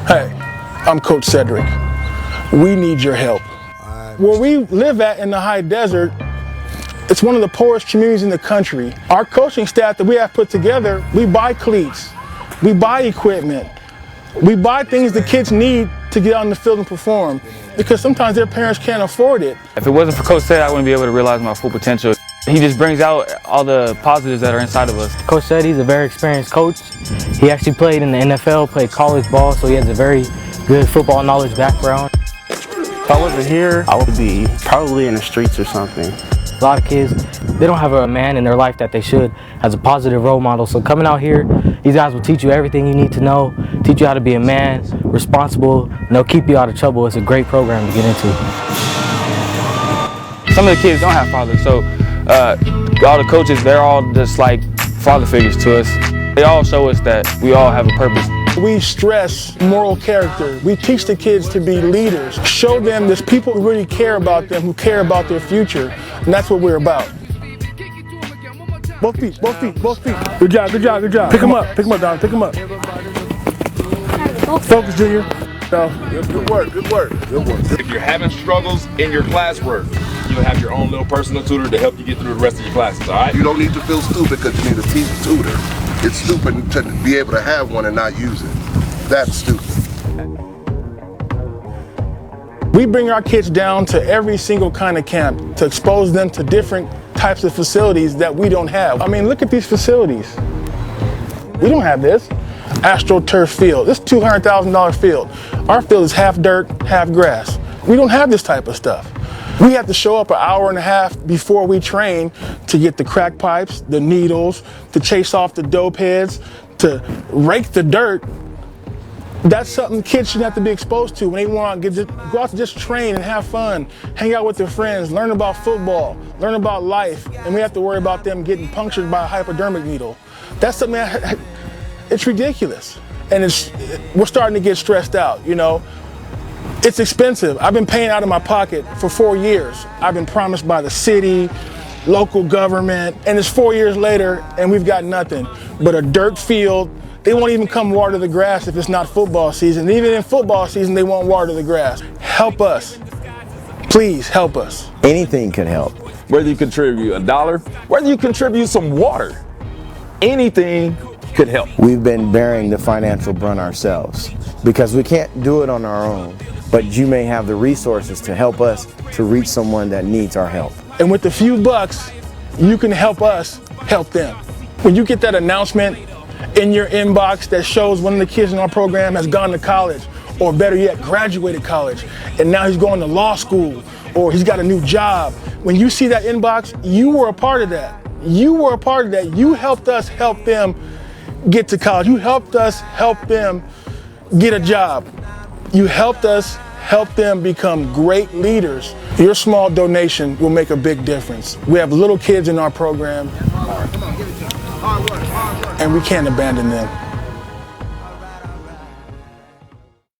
Hey, I'm Coach Cedric. We need your help. Where we live at in the high desert, it's one of the poorest communities in the country. Our coaching staff that we have put together, we buy cleats, we buy equipment, we buy things the kids need to get out in the field and perform, because sometimes their parents can't afford it. If it wasn't for Coach Ced, I wouldn't be able to realize my full potential. He just brings out all the positives that are inside of us. Coach Ced, he's a very experienced coach. He actually played in the NFL, played college ball, so he has a very good football knowledge background. If I wasn't here, I would be probably in the streets or something. A lot of kids, they don't have a man in their life that they should as a positive role model. So coming out here, these guys will teach you everything you need to know, teach you how to be a man, responsible, and they'll keep you out of trouble. It's a great program to get into. Some of the kids don't have fathers, so all the coaches, they're all just like father figures to us. They all show us that we all have a purpose. We stress moral character. We teach the kids to be leaders. Show them there's people who really care about them, who care about their future, and that's what we're about. Both feet, both feet, both feet. Good job, good job, good job. Pick them up, Don, pick them up. Focus, Junior. Good work, good work, good work. If you're having struggles in your classwork, you'll have your own little personal tutor to help you get through the rest of your classes, all right? You don't need to feel stupid because you need a teacher tutor. It's stupid to be able to have one and not use it. That's stupid. We bring our kids down to every single kind of camp to expose them to different types of facilities that we don't have. I mean, look at these facilities. We don't have this. AstroTurf field, this $200,000 field. Our field is half dirt, half grass. We don't have this type of stuff. We have to show up an hour and a half before we train to get the crack pipes, the needles, to chase off the dope heads, to rake the dirt. That's something kids shouldn't have to be exposed to when they want to go out to just train and have fun, hang out with their friends, learn about football, learn about life, and we have to worry about them getting punctured by a hypodermic needle. That's something it's ridiculous. And we're starting to get stressed out, you know. It's expensive. I've been paying out of my pocket for 4 years. I've been promised by the city, local government, and it's 4 years later and we've got nothing but a dirt field. They won't even come water the grass if it's not football season. Even in football season, they won't water the grass. Help us. Please help us. Anything can help. Whether you contribute $1, whether you contribute some water, anything could help. We've been bearing the financial brunt ourselves because we can't do it on our own, but you may have the resources to help us to reach someone that needs our help. And with a few bucks, you can help us help them. When you get that announcement in your inbox that shows one of the kids in our program has gone to college, or better yet, graduated college, and now he's going to law school, or he's got a new job. When you see that inbox, you were a part of that. You were a part of that. You helped us help them get to college. You helped us help them get a job. You helped us help them become great leaders. Your small donation will make a big difference. We have little kids in our program, and we can't abandon them.